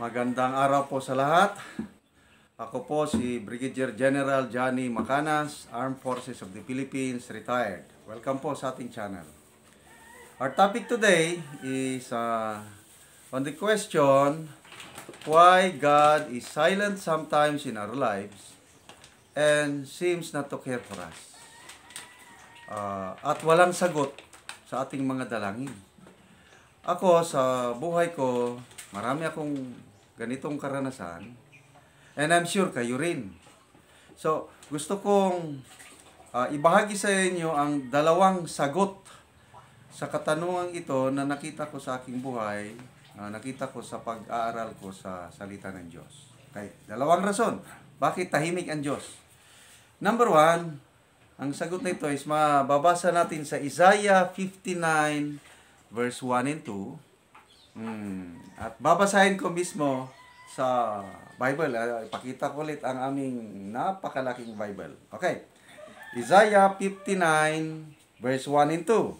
Magandang araw po sa lahat. Ako po si Brigadier General Johnny Macanas, Armed Forces of the Philippines, retired. Welcome po sa ating channel. Our topic today is on the question, why God is silent sometimes in our lives and seems not to care for us. At walang sagot sa ating mga dalangin. Ako, sa buhay ko, marami akong ganitong karanasan. And I'm sure kayo rin. So, gusto kong ibahagi sa inyo ang dalawang sagot sa katanungang ito na nakita ko sa aking buhay, nakita ko sa pag-aaral ko sa salita ng Diyos. Okay, dalawang rason. Bakit tahimik ang Diyos? Number one, ang sagot na ito is mababasa natin sa Isaiah 59 verse 1 and 2. At babasahin ko mismo sa Bible. Ipakita ko ulit ang aming napakalaking Bible. Okay. Isaiah 59 verse 1 and 2.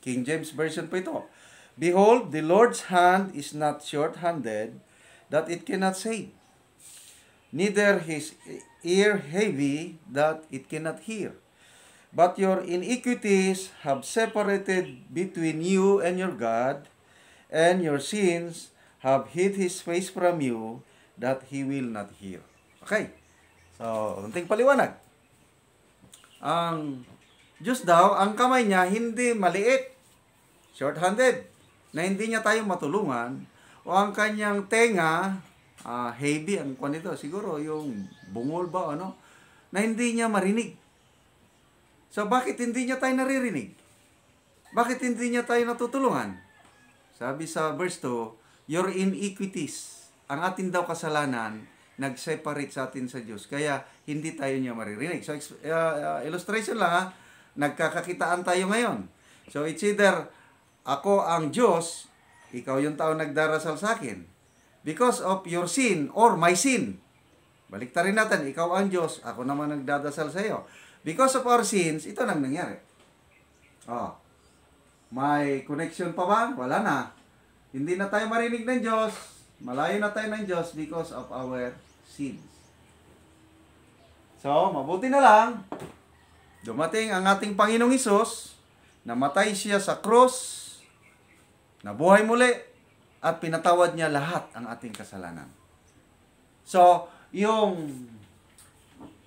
King James Version po ito. Behold, the Lord's hand is not short-handed, that it cannot save, neither his ear heavy, that it cannot hear. But your iniquities have separated between you and your God, and your sins have hid his face from you, that he will not hear. Okay. So, unting paliwanag. Ang Diyos daw, ang kamay niya hindi maliit, short-handed, na hindi niya tayo matulungan, o ang kanyang tenga, heavy, ang kwan ito, siguro yung bungol ba, na hindi niya marinig. So, bakit hindi niya tayo naririnig? Bakit hindi niya tayo natutulungan? Sabi sa verse 2, your iniquities, ang atin daw kasalanan, nag-separate sa atin sa Diyos. Kaya, hindi tayo niya maririnig. So, illustration lang nagkakakitaan tayo ngayon. So, it's either ako ang Diyos, ikaw yung tao nagdarasal sa akin. Because of your sin or my sin. Baliktarin natin, ikaw ang Diyos, ako naman nagdadasal sa iyo. Because of our sins, ito nang nangyari. May connection pa ba? Wala na. Hindi na tayo marinig ng Diyos. Malayo na tayo ng Diyos because of our sins. So, mabuti na lang. Dumating ang ating Panginoong Hesus, namatay siya sa krus, nabuhay muli, at pinatawad niya lahat ang ating kasalanan. So, yung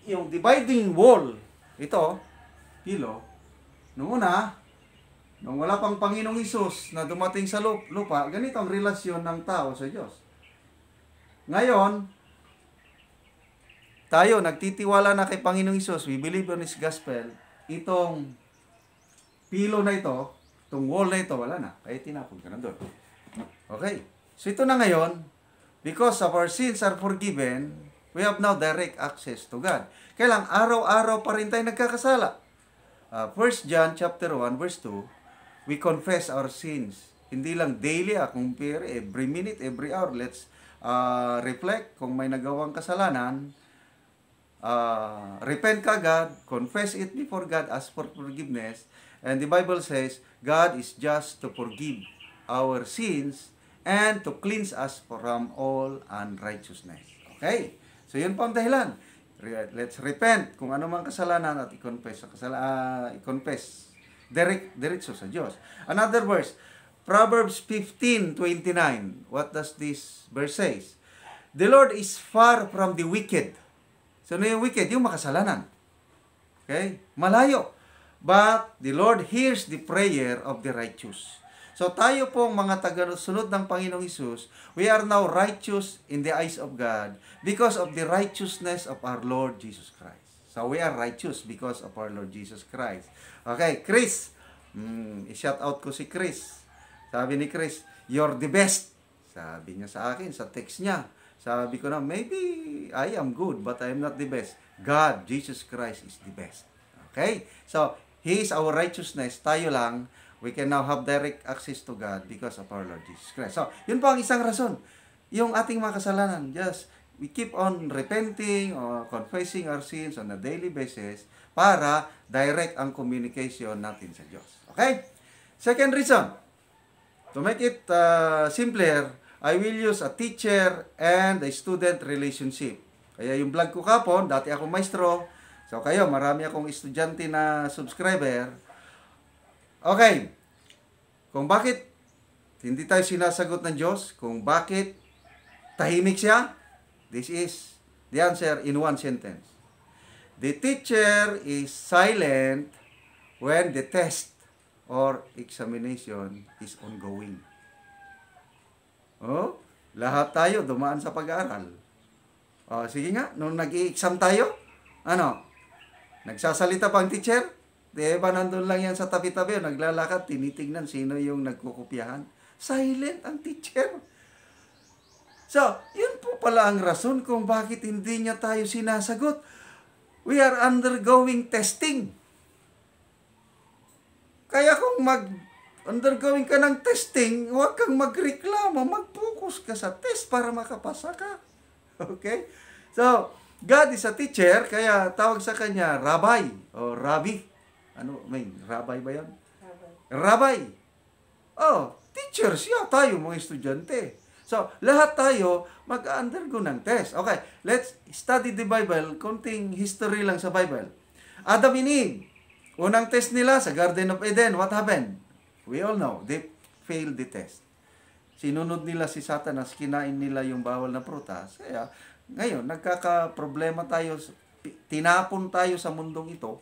dividing wall, ito, kilo, nung wala pang Panginoong Hesus na dumating sa lupa, ganito ang relasyon ng tao sa Diyos. Ngayon, tayo nagtitiwala na kay Panginoong Hesus, we believe on His gospel, itong pilo na ito, itong wall na ito, wala na. Kaya tinapon ka na doon. Okay. So ito na ngayon, because of our sins are forgiven, we have now direct access to God. Kailang araw-araw pa rin tayo nagkakasala. 1 John chapter 1 verse 2, we confess our sins. Hindi lang daily, compare every minute, every hour. Let's reflect kung may nagawang kasalanan. Repent kagad, confess it before God, ask for forgiveness. And the Bible says, God is just to forgive our sins and to cleanse us from all unrighteousness. Okay? So, yun po ang dahilan. Let's repent kung ano mang kasalanan at i-confess diretso sa Diyos. Another verse, Proverbs 15:29. What does this verse say? The Lord is far from the wicked. So, ano yung wicked? Yung makasalanan. Okay? Malayo. But the Lord hears the prayer of the righteous. So tayo pong mga tagasunod ng Panginoong Hesus, we are now righteous in the eyes of God because of the righteousness of our Lord Jesus Christ. So we are righteous because of our Lord Jesus Christ. Okay, Chris. I-shout out ko si Chris. Sabi ni Chris, you're the best. Sabi niya sa akin, sa text niya. Sabi ko na, maybe I am good, but I am not the best. God, Jesus Christ is the best. Okay? So, He is our righteousness. Tayo lang, we can now have direct access to God because of our Lord Jesus Christ. So, yun po ang isang rason. Yung ating mga kasalanan, just we keep on repenting or confessing our sins on a daily basis para direct ang communication natin sa Diyos. Okay? Second reason, to make it simpler, I will use a teacher and a student relationship. Kaya yung vlog ko kapon, dati ako maestro. So kayo, marami akong estudyante na subscriber. Okay. Kung bakit hindi tayo sinasagot ng Diyos, kung bakit tahimik siya, this is the answer in one sentence. The teacher is silent when the test or examination is ongoing. Oh, lahat tayo dumaan sa pag-aaral. Oh, sige nga, nung nag-i-exam tayo, ano? Nagsasalita pa ang teacher? Di ba nandun lang yan sa tabi-tabi, naglalakad, tinitingnan sino yung nagkukopyahan? Silent ang teacher. So, yun po pala ang rason kung bakit hindi niya tayo sinasagot. We are undergoing testing. Kaya kung undergoing ka ng testing, huwag kang magreklamo, mag-focus ka sa test para makapasa ka. Okay? So, God is a teacher, kaya tawag sa kanya Rabbi o Rabbi. Ano, Rabbi ba yan? Rabbi. Oh, teacher siya, tayo mga estudyante. So, lahat tayo mag-undergo ng test. Okay, let's study the Bible. Konting history lang sa Bible. Adam and Eve, unang test nila sa Garden of Eden, what happened? We all know, they failed the test. Sinunod nila si Satanas, kinain nila yung bawal na prutas. Kaya, ngayon, nagkaka-problema tayo, tinapon tayo sa mundong ito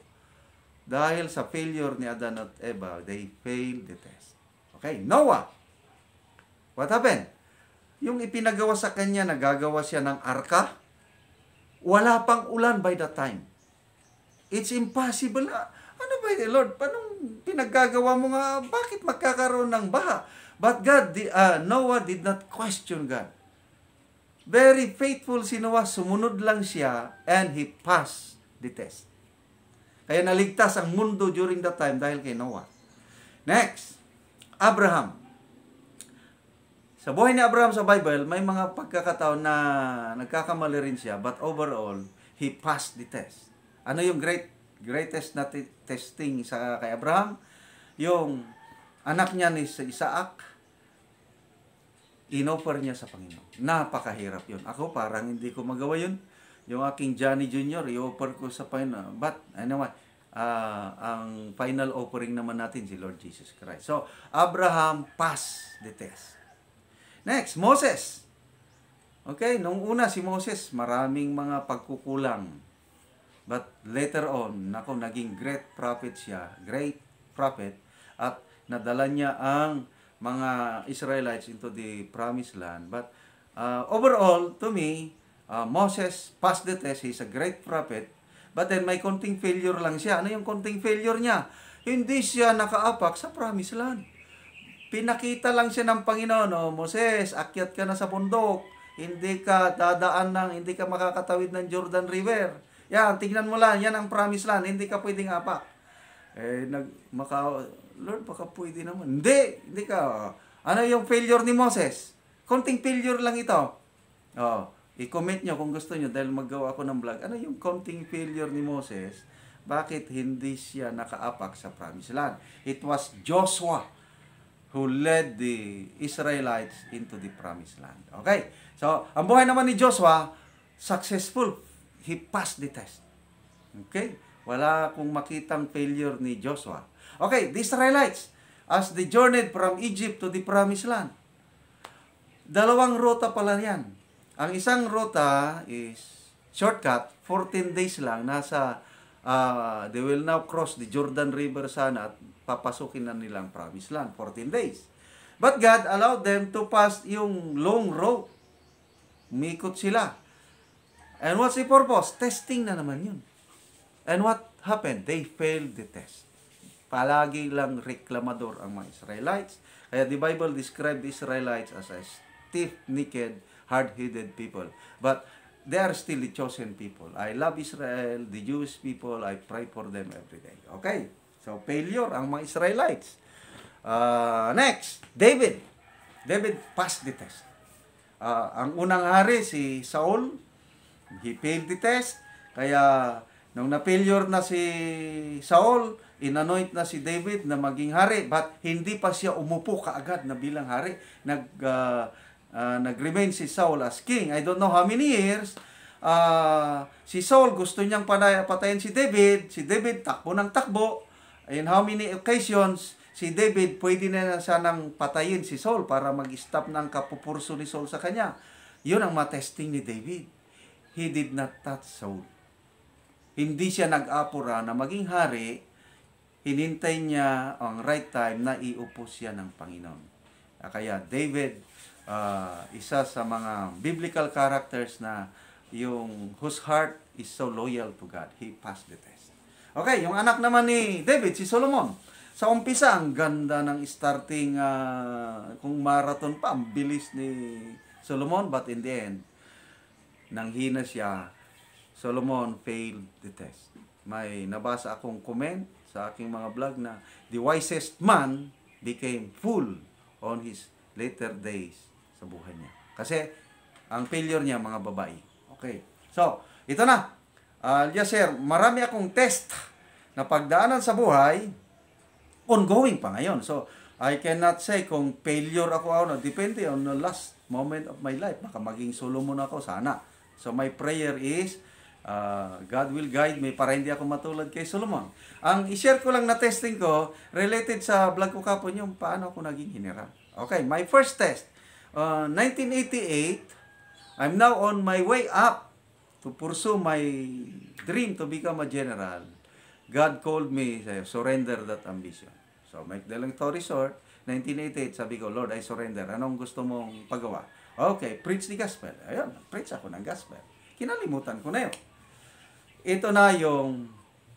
dahil sa failure ni Adan at Eva, they failed the test. Okay, Noah. What happened? Yung ipinagawa sa kanya, nagagawa siya ng arka, wala pang ulan by that time. It's impossible. Ano ba yun, Lord? Paano pinaggagawa mo nga? Bakit magkakaroon ng baha? But Noah did not question God. Very faithful si Noah. Sumunod lang siya and he passed the test. Kaya naligtas ang mundo during that time dahil kay Noah. Next, Abraham. Sa buhay ni Abraham sa Bible, may mga pagkakataon na nagkakamali rin siya, but overall, he passed the test. Ano yung greatest na testing sa kay Abraham? Yung anak niya ni Isaac, inoffer niya sa Panginoon. Napakahirap yun. Ako parang hindi ko magawa yun. Yung aking Johnny Jr., i-offer ko sa Panginoon. But, anyway, ang final offering naman natin si Lord Jesus Christ. So, Abraham passed the test. Next, Moses. Okay, nung una si Moses, maraming mga pagkukulang. But later on, naging great prophet siya. Great prophet. At nadala niya ang mga Israelites into the promised land. But overall, to me, Moses passed the test. He's a great prophet. But then may konting failure lang siya. Ano yung konting failure niya? Hindi siya nakaapak sa promised land. Pinakita lang siya ng Panginoon, Moses, akyat ka na sa bundok. Hindi ka dadaan hindi ka makakatawid ng Jordan River. Yan, tingnan mo lang, yan ang promised land. Hindi ka pwedeng apak. Lord, baka pwede naman. Hindi ka. Ano yung failure ni Moses? Konting failure lang ito. I-comment nyo kung gusto nyo dahil maggawa ako ng vlog. Ano yung konting failure ni Moses? Bakit hindi siya nakaapak sa promised land? It was Joshua who led the Israelites into the promised land. Okay? So, ang buhay naman ni Joshua, successful. He passed the test. Okay? Wala akong makitang failure ni Joshua. Okay, the Israelites, as they journeyed from Egypt to the promised land, dalawang ruta pala yan. Ang isang ruta is shortcut, 14 days lang, they will now cross the Jordan River sana at papasukin na nilang promised land, 14 days. But God allowed them to pass yung long road. Umikot sila. And what's the purpose? Testing na naman yun. And what happened? They failed the test. Palagi lang reklamador ang mga Israelites. Kaya the Bible described the Israelites as a stiff-necked, hard-headed people. But they are still the chosen people. I love Israel, the Jewish people. I pray for them every day. Okay? So, failure ang mga Israelites. Next, David. David passed the test. Ang unang hari, si Saul, he failed the test. Kaya, nung na-failure na si Saul, inanoint na si David na maging hari. But, hindi pa siya umupo kaagad na bilang hari. nag-remain si Saul as king. I don't know how many years. Si Saul gusto niyang patayin si David. Si David takbo ng takbo. In how many occasions si David pwede na sanang patayin si Saul para mag-stop ng kapupurso ni Saul sa kanya. Yun ang matesting ni David. He did not touch Saul. Hindi siya nag-apura na maging hari. Hinintay niya ang right time na iupo siya ng Panginoon. Kaya David, isa sa mga biblical characters na whose heart is so loyal to God. He passed the test. Okay, yung anak naman ni David, si Solomon. Sa umpisa, ang ganda ng starting, kung marathon pa, ang bilis ni Solomon. But in the end, nanghina siya. Solomon failed the test. May nabasa akong comment sa aking mga vlog na the wisest man became fool on his later days sa buhay niya. Kasi ang failure niya mga babae. Okay. So, ito na. Yes sir, marami akong test na pagdaanan sa buhay, ongoing pa ngayon. So, I cannot say kung failure ako, depende on the last moment of my life. Baka maging Solomon ako, sana. So, my prayer is, God will guide me para hindi ako matulad kay Solomon. Ang i-share ko lang na testing ko, related sa vlog ko kapon yung paano ako naging general. Okay, my first test. 1988, I'm now on my way up to pursue my dream to become a general. God called me, surrender that ambition. So, make the long story short, 1988, sabi ko, Lord, I surrender. Anong gusto mong pagawa? Okay, preach the gospel. Ayun, preach ako ng gospel. Kinalimutan ko na yun. Ito na yung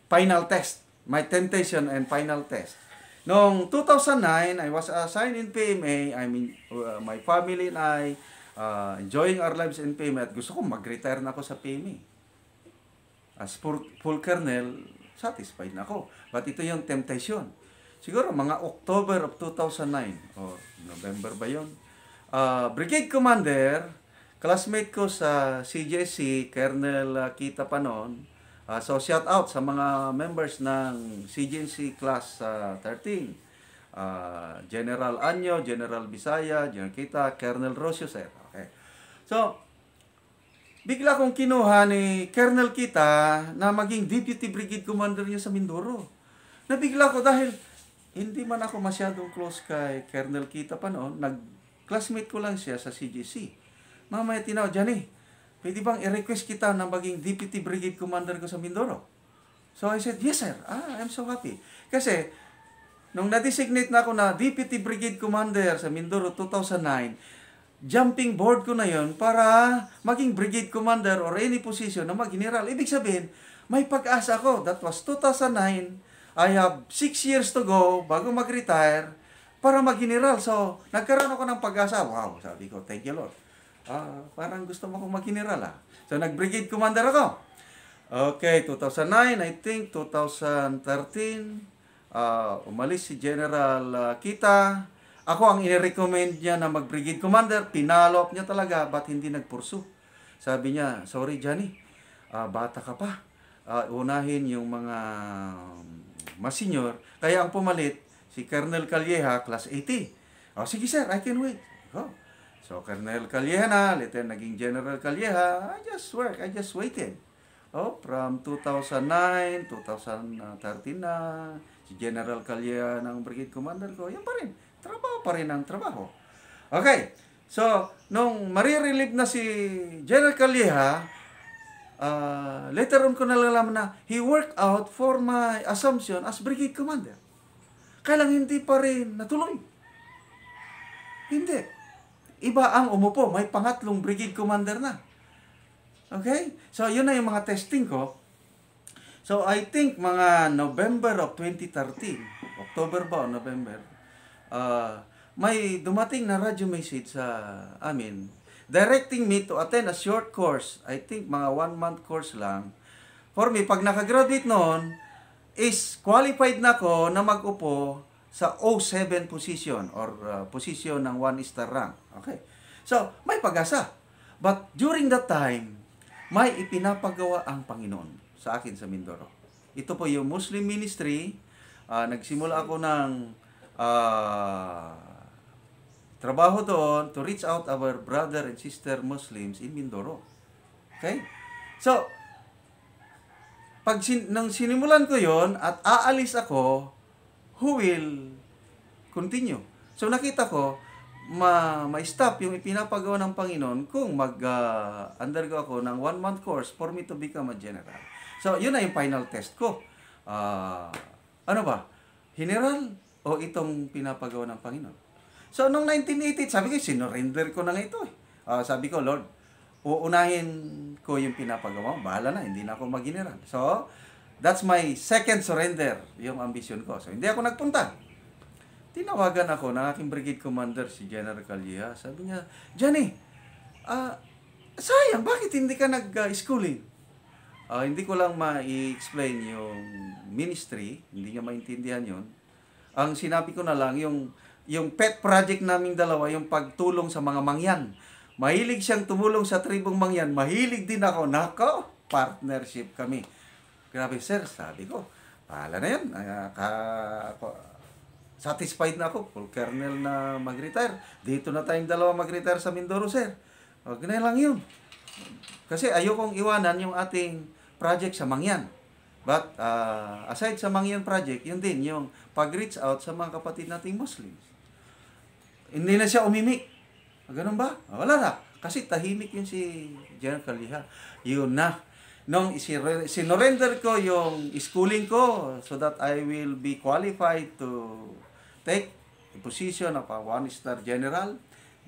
final test. My temptation and final test. Noong 2009, I was assigned in PMA. My family and I enjoying our lives in PMA. At gusto ko mag-retire na ako sa PMA. As full colonel, satisfied na ako. But ito yung temptation. Siguro mga October of 2009. O November ba yun? Brigade Commander, classmate ko sa CJC, Colonel Kita Panon. So, shout out sa mga members ng CJC Class 13. General Anyo, General Bisaya, General Kita, Colonel Rocio, sir. Okay. So, bigla kong kinuha ni Colonel Kita na maging Deputy Brigade Commander niya sa Mindoro. Nabigla ko dahil hindi man ako masyadong close kay Colonel Kita Panon. Nag-classmate ko lang siya sa CJC. Mamaya tinawag, Johnny, pwede bang i-request kita na maging Deputy Brigade Commander ko sa Mindoro? So I said, yes sir. I'm so happy. Kasi, nung na-designate na ako na Deputy Brigade Commander sa Mindoro 2009, jumping board ko na yon para maging Brigade Commander or any position na mag-general. Ibig sabihin, may pag-asa ako. That was 2009. I have 6 years to go bago mag-retire para mag-general. So, nagkaroon ako ng pag-asa. Wow, sabi ko, thank you Lord. Parang gusto mo akong mag-general So, nag-brigade commander ako. Okay, 2009, I think, 2013, umalis si General Kita. Ako ang i-recommend niya na mag-brigade commander. Pinalo up niya talaga, but hindi nagpursu. Sabi niya, sorry Johnny, bata ka pa. Unahin yung mga mas senior. Kaya ang pumalit, si Colonel Calleja, class 80. Sige sir, I can wait. So, Colonel Calleja na, later naging General Calleja, I just waited. From 2009, 2013 na, si General Calleja ng Brigade Commander ko, yan pa rin. Trabaho pa rin ang trabaho. Okay, so, nung marirelieve na si General Calleja, later on ko nalalaman na he worked out for my assumption as Brigade Commander. Kaya lang hindi pa rin natuloy. Hindi. Iba ang umupo, may pangatlong Brigade Commander na. Okay? So, yun na yung mga testing ko. So, I think mga November of 2013, October ba o November, may dumating na radio message sa amin, directing me to attend a short course, I think mga 1-month course lang. For me, pag nakagraduate noon, is qualified na ako na mag-upo sa 07 position or position ng 1-star rank. Okay. So, may pag-asa. But during that time, may ipinapagawa ang Panginoon sa akin sa Mindoro. Ito po yung Muslim ministry. Nagsimula ako ng trabaho doon to reach out our brother and sister Muslims in Mindoro. Okay? So, nang sinimulan ko yon at aalis ako, who will continue? So, nakita ko, ma-stop yung ipinapagawa ng Panginoon kung mag-undergo ako ng 1-month course for me to become a general. So, yun na yung final test ko. Ano ba? General o itong pinapagawa ng Panginoon? So, noong 1988, sabi ko, sinurrender ko na nga ito. Sabi ko, Lord, uunahin ko yung pinapagawa. Bahala na, hindi na ako mag-general. So, that's my second surrender, yung ambition ko. So, hindi ako nagpunta. Tinawagan ako ng aking brigade commander, si General Calleja. Sabi niya, Johnny, sayang, bakit hindi ka nag-schooling? Hindi ko lang ma-explain yung ministry, hindi niya maintindihan yun. Ang sinabi ko na lang, yung pet project naming dalawa, yung pagtulong sa mga mangyan. Mahilig siyang tumulong sa tribong mangyan, mahilig din ako. Nako, partnership kami. Grabe sir, sabi ko, pahala na yun. Satisfied na ako, full colonel na mag-retire. Dito na tayong dalawa mag-retire sa Mindoro, sir. Ganyan lang yun. Kasi ayokong iwanan yung ating project sa Mangyan. But aside sa Mangyan project, yun din, yung pag-reach out sa mga kapatid nating Muslims. Hindi na siya umimik. Ganun ba? Wala na. Kasi tahimik yun si General Calleja. Yun na. Nung sinurrender ko yung schooling ko so that I will be qualified to take the position of a 1-star general,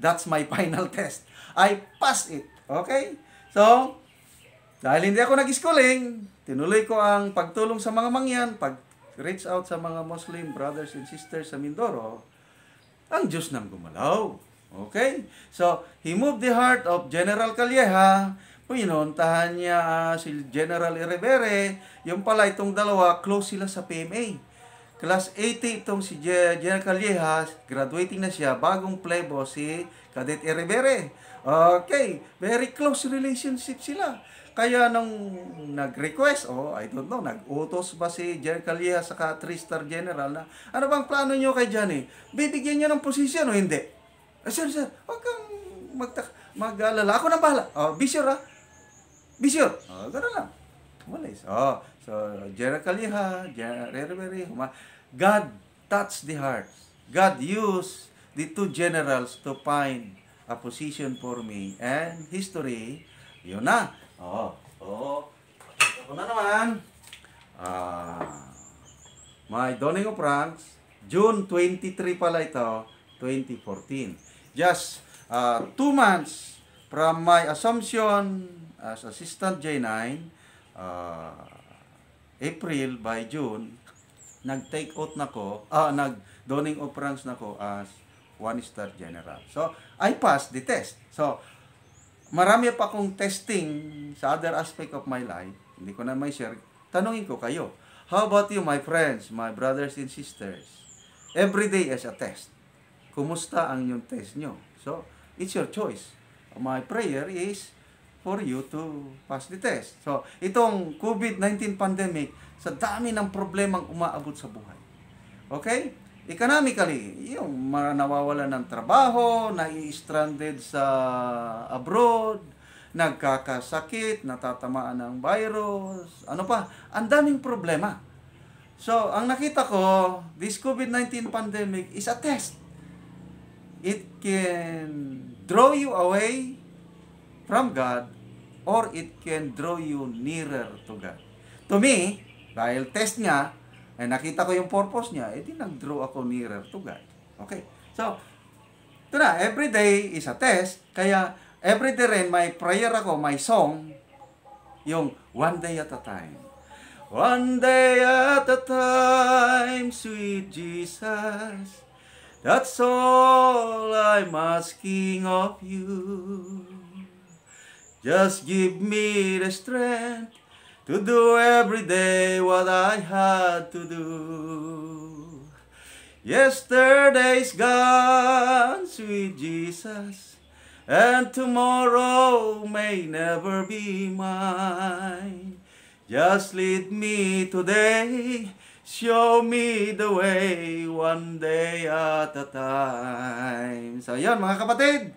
that's my final test. I passed it. Okay? So, dahil hindi ako nag-schooling, tinuloy ko ang pagtulong sa mga mangyan, pag-reach out sa mga Muslim brothers and sisters sa Mindoro, ang Diyos nang gumalaw. Okay? So, He moved the heart of General Calleja. Pinuntahan niya si General Irevere. Yung pala, itong dalawa, close sila sa PMA. Class 80 itong si General Calleja, graduating na siya, bagong plebo si Cadet Irevere. Okay, very close relationship sila. Kaya nung nag-request, I don't know, nag-utos ba si General Calleja sa 3-star general na, ano bang plano nyo kay Johnny? Bibigyan nyo ng posisyon o hindi? Sir, huwag kang mag-alala. Ako na bahala. Be sure ha? Be sure. Gano'n lang. Umalis. So, General Calleja, General Irevere, God touched the hearts. God used the two generals to find a position for me. And history, yun na. Ito na naman. My donning of ranks, June 23 pala ito, 2014. Just 2 months from my assumption as Assistant J9, April by June, nag-take out na ko, nag-donning of ranks na ko as 1-star general. So, I passed the test. So, marami pa akong testing sa other aspect of my life. Hindi ko na may share. Tanungin ko kayo, how about you, my friends, my brothers and sisters? Every day is a test. Kumusta ang yung test nyo? So, it's your choice. My prayer is for you to pass the test. So, itong COVID-19 pandemic, sa dami ng problemang umaabot sa buhay. Okay? Economically, yung nawawalan ng trabaho, nai-stranded sa abroad, nagkakasakit, natatamaan ng virus, ano pa, ang daming problema. So, ang nakita ko, this COVID-19 pandemic is a test. It can draw you away from God, or it can draw you nearer to God. To me, dahil test nga, nakita ko yung purpose niya, di nag-draw ako nearer to God. Okay. So, ito na, every day is a test, kaya every day rin, may prayer ako, may song, yung one day at a time. One day at a time, sweet Jesus, that's all I'm asking of you. Just give me the strength to do every day what I had to do. Yesterday's gone, sweet Jesus, and tomorrow may never be mine. Just lead me today, Show me the way, one day at a time. So, yun mga kapatid.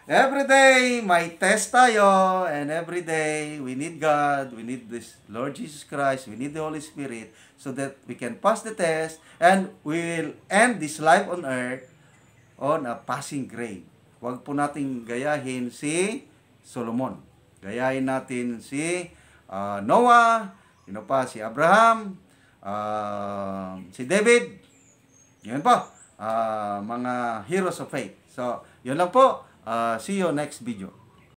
Every day, may test tayo. And every day, we need God. We need this Lord Jesus Christ. We need the Holy Spirit so that we can pass the test. And we will end this life on earth on a passing grade. Huwag po nating gayahin si Solomon. Gayahin natin si Noah, si Abraham, si David. Yun po, mga heroes of faith. So, yun lang po. See you next video.